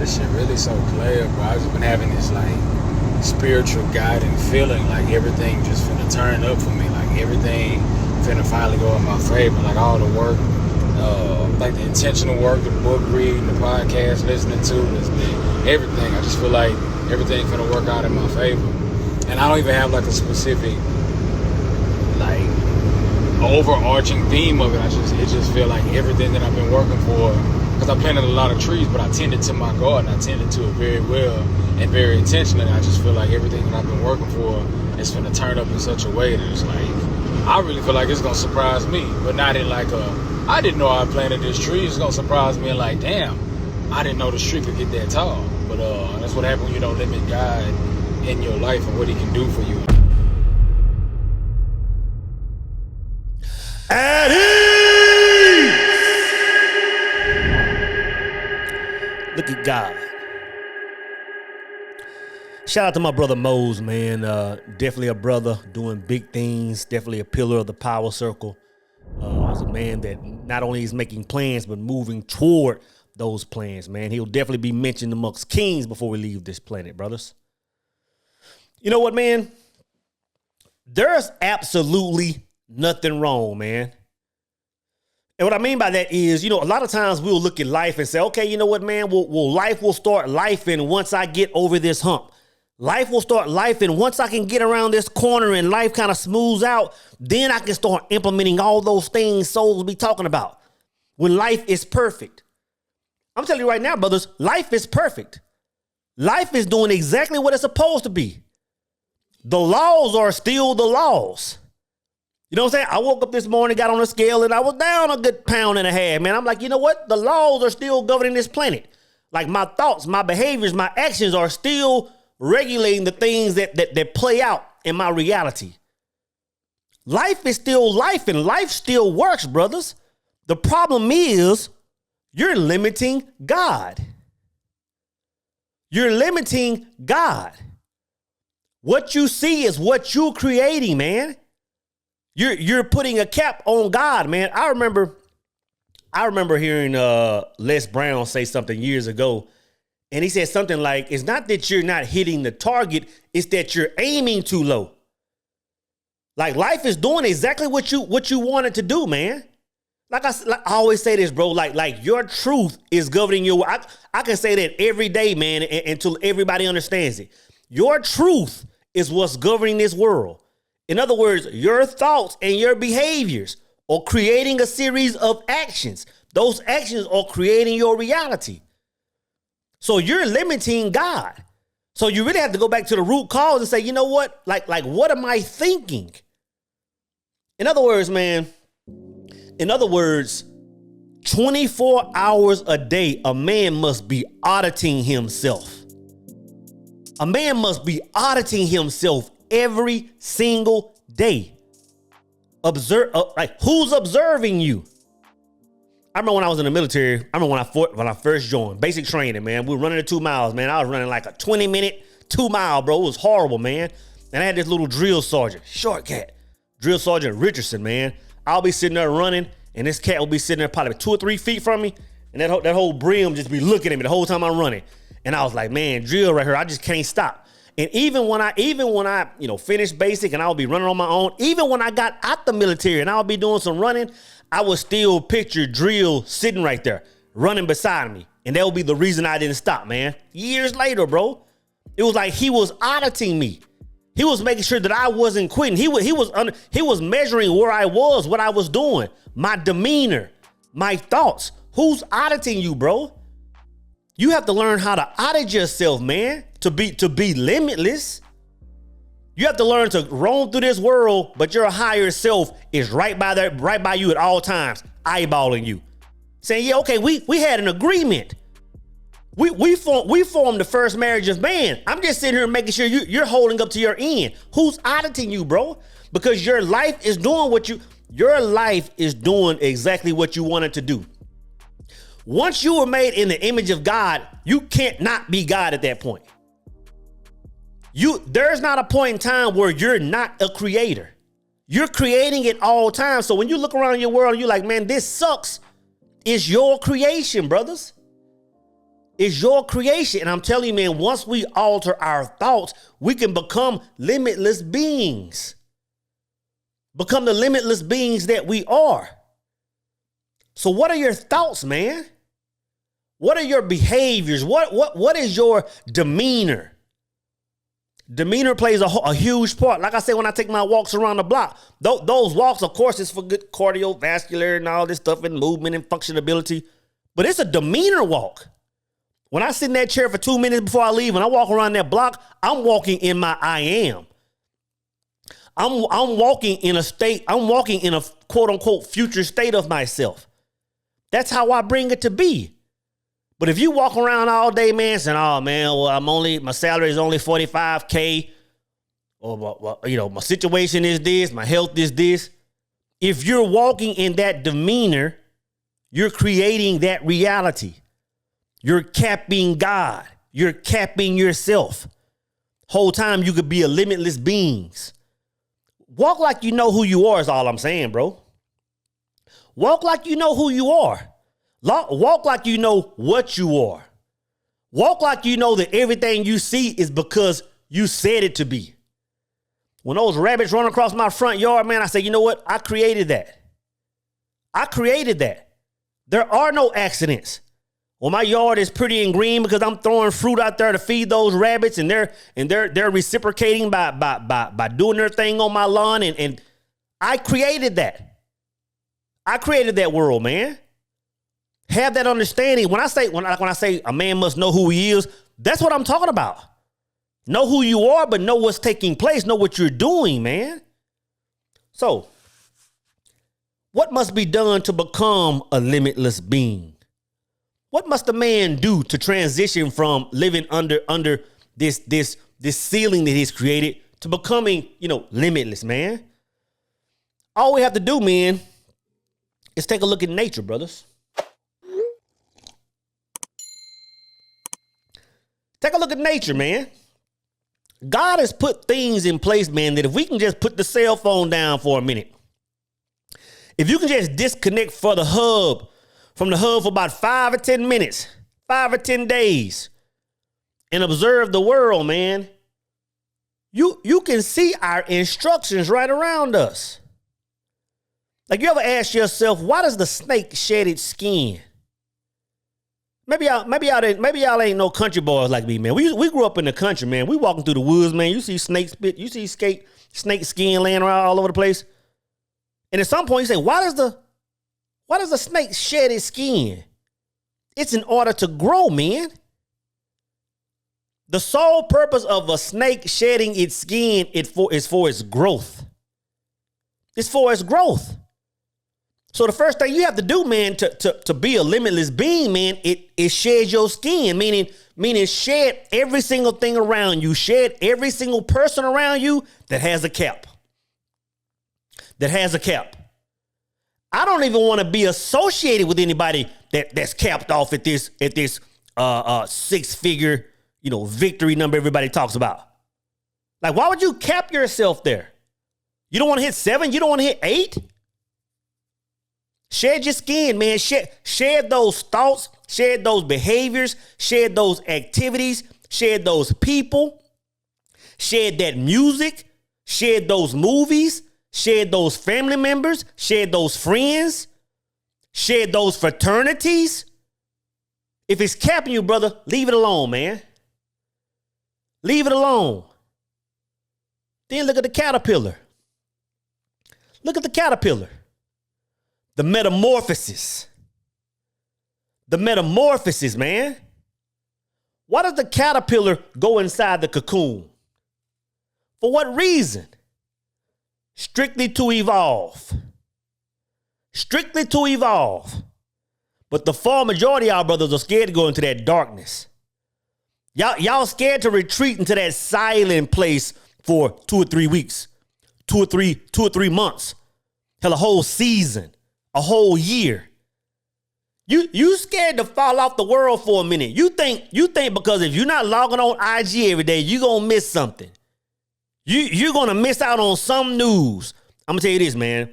this shit really so clear, bro. I've just been having this like spiritual guiding feeling like everything just finna turn up for me. Like everything finna finally go in my favor. Like all the work, like the intentional work, the book reading, the podcast listening to, everything. I just feel like everything finna work out in my favor. And I don't even have like a specific like overarching theme of it. It just feel like everything that I've been working for, because I planted a lot of trees, but I tended to my garden. I tended to it very well and very intentionally. I just feel like everything that I've been working for is going to turn up in such a way that it's like, I really feel like it's going to surprise me, but not in like I didn't know I planted this tree. It's going to surprise me and like, damn, I didn't know this tree could get that tall. But that's what happens when you don't limit God in your life and what he can do for you. At ease! Look at God. Shout out to my brother Mose, man. Definitely a brother doing big things. Definitely a pillar of the power circle. As a man that not only is making plans, but moving toward those plans, man. He'll definitely be mentioned amongst kings before we leave this planet, brothers. You know what, man? There's absolutely nothing wrong, man. And what I mean by that is, you know, a lot of times we'll look at life and say, okay, you know what, man? Well, life will start lifing once I get over this hump. Life will start lifing once I can get around this corner and life kind of smooths out. Then I can start implementing all those things souls be talking about. When life is perfect. I'm telling you right now, brothers, life is perfect. Life is doing exactly what it's supposed to be. The laws are still the laws. You know what I'm saying? I woke up this morning, got on a scale, and I was down a good 1.5 pounds, man. I'm like, you know what? The laws are still governing this planet. Like my thoughts, my behaviors, my actions are still regulating the things that play out in my reality. Life is still life, and life still works, brothers. The problem is you're limiting God. You're limiting God. What you see is what you're creating, man. You're putting a cap on God, man. I remember hearing Les Brown say something years ago, and he said something like, it's not that you're not hitting the target, it's that you're aiming too low. Like life is doing exactly what you want it to do, man. Like I always say this, bro, like your truth is governing your, I can say that every day, man, until everybody understands it. Your truth is what's governing this world. In other words, your thoughts and your behaviors are creating a series of actions. Those actions are creating your reality. So you're limiting God. So you really have to go back to the root cause and say, you know what? Like what am I thinking? In other words, man, 24 hours a day, a man must be auditing himself. A man must be auditing himself every single day. Observe, like who's observing you? I remember when I was in the military. I remember when I first joined basic training, man. We were running the 2 miles, man. I was running like a 20-minute 2 mile, bro. It was horrible, man. And I had this little drill sergeant, short cat, drill sergeant Richardson, man. I'll be sitting there running, and this cat will be sitting there probably 2 or 3 feet from me, and that whole brim just be looking at me the whole time I'm running. And I was like, man, drill right here. I just can't stop. And even when I finished basic and I'll be running on my own, even when I got out the military and I'll be doing some running, I would still picture drill sitting right there, running beside me. And that would be the reason I didn't stop, man. Years later, bro, it was like he was auditing me. He was making sure that I wasn't quitting. He was measuring where I was, what I was doing, my demeanor, my thoughts. Who's auditing you, bro? You have to learn how to audit yourself, man, to be limitless. You have to learn to roam through this world, but your higher self is right by you at all times, eyeballing you, saying, "Yeah, okay, we had an agreement. We formed the first marriage of man. I'm just sitting here making sure you're holding up to your end." Who's auditing you, bro? Because your life is doing exactly what you want it to do. Once you were made in the image of God, you can't not be God at that point. There's not a point in time where you're not a creator. You're creating it all times. So when you look around your world and you're like, man, this sucks, it's your creation, brothers. It's your creation. And I'm telling you, man, once we alter our thoughts, we can become limitless beings. Become the limitless beings that we are. So what are your thoughts, man? What are your behaviors? What is your demeanor? Demeanor plays a huge part. Like I said, when I take my walks around the block, those walks, of course, is for good cardiovascular and all this stuff and movement and functionability. But it's a demeanor walk. When I sit in that chair for 2 minutes before I leave and I walk around that block, I'm walking in my I am. I'm walking in a state, I'm walking in a quote unquote future state of myself. That's how I bring it to be. But if you walk around all day, man, saying, oh man, well, my salary is only $45K, or well, you know, my situation is this, my health is this. If you're walking in that demeanor, you're creating that reality. You're capping God. You're capping yourself. Whole time you could be a limitless beings. Walk like you know who you are is all I'm saying, bro. Walk like you know who you are. Walk like you know what you are. Walk like you know that everything you see is because you said it to be. When those rabbits run across my front yard, man, I say, you know what? I created that. I created that. There are no accidents. Well, my yard is pretty and green because I'm throwing fruit out there to feed those rabbits, and they're reciprocating by doing their thing on my lawn, and I created that. I created that world, man. Have that understanding. When I say a man must know who he is, that's what I'm talking about. Know who you are, but know what's taking place. Know what you're doing, man. So, what must be done to become a limitless being? What must a man do to transition from living under this ceiling that he's created to becoming, limitless, man? All we have to do, man, is take a look at nature, brothers. Take a look at nature, man. God has put things in place, man, that if we can just put the cell phone down for a minute, if you can just disconnect from the hub for about 5 or 10 minutes, 5 or 10 days, and observe the world, man, you can see our instructions right around us. Like, you ever ask yourself, why does the snake shed its skin? Maybe y'all ain't no country boys like me, man. We grew up in the country, man. We walking through the woods, man. You see snake spit, you see snake skin laying around all over the place. And at some point you say, why does the snake shed its skin? It's in order to grow, man. The sole purpose of a snake shedding its skin is for its growth. It's for its growth. So the first thing you have to do, man, to be a limitless being, man, it sheds your skin, meaning shed every single thing around you, shed every single person around you that has a cap. That has a cap. I don't even want to be associated with anybody that's capped off at this 6-figure, victory number everybody talks about. Like, why would you cap yourself there? You don't want to hit 7? You don't want to hit 8? Shed your skin, man. Shed those thoughts, shed those behaviors, shed those activities, shed those people, shed that music, shed those movies, shed those family members, shed those friends, shed those fraternities. If it's capping you, brother, leave it alone, man. Leave it alone. Then look at the caterpillar. Look at the caterpillar. The metamorphosis. The metamorphosis, man. Why does the caterpillar go inside the cocoon? For what reason? Strictly to evolve. Strictly to evolve. But the far majority of our brothers are scared to go into that darkness. Y'all scared to retreat into that silent place for 2 or 3 weeks, 2 or 3 months, hell, a whole season. A whole year. You scared to fall off the world for a minute. You think because if you're not logging on IG every day, you're going to miss something. You're going to miss out on some news. I'm going to tell you this, man.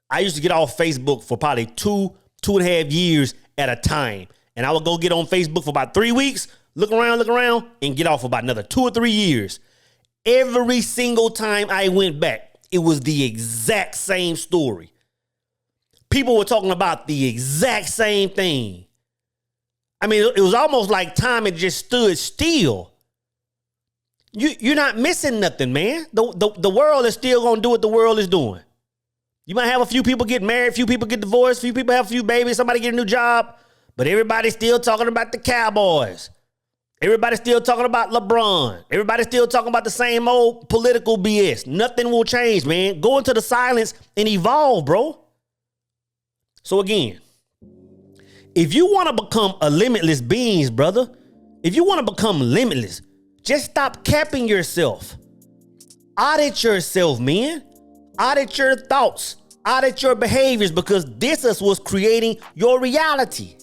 I used to get off Facebook for probably 2.5 years at a time. And I would go get on Facebook for about 3 weeks, look around, and get off for about another 2 or 3 years. Every single time I went back, it was the exact same story. People were talking about the exact same thing. I mean, it was almost like time had just stood still. You're not missing nothing, man. The world is still going to do what the world is doing. You might have a few people get married, a few people get divorced, a few people have a few babies, somebody get a new job, but everybody's still talking about the Cowboys. Everybody's still talking about LeBron. Everybody's still talking about the same old political BS. Nothing will change, man. Go into the silence and evolve, bro. So again, if you want to become a limitless being, brother, if you want to become limitless, just stop capping yourself. Audit yourself, man. Audit your thoughts. Audit your behaviors, because this is what's creating your reality.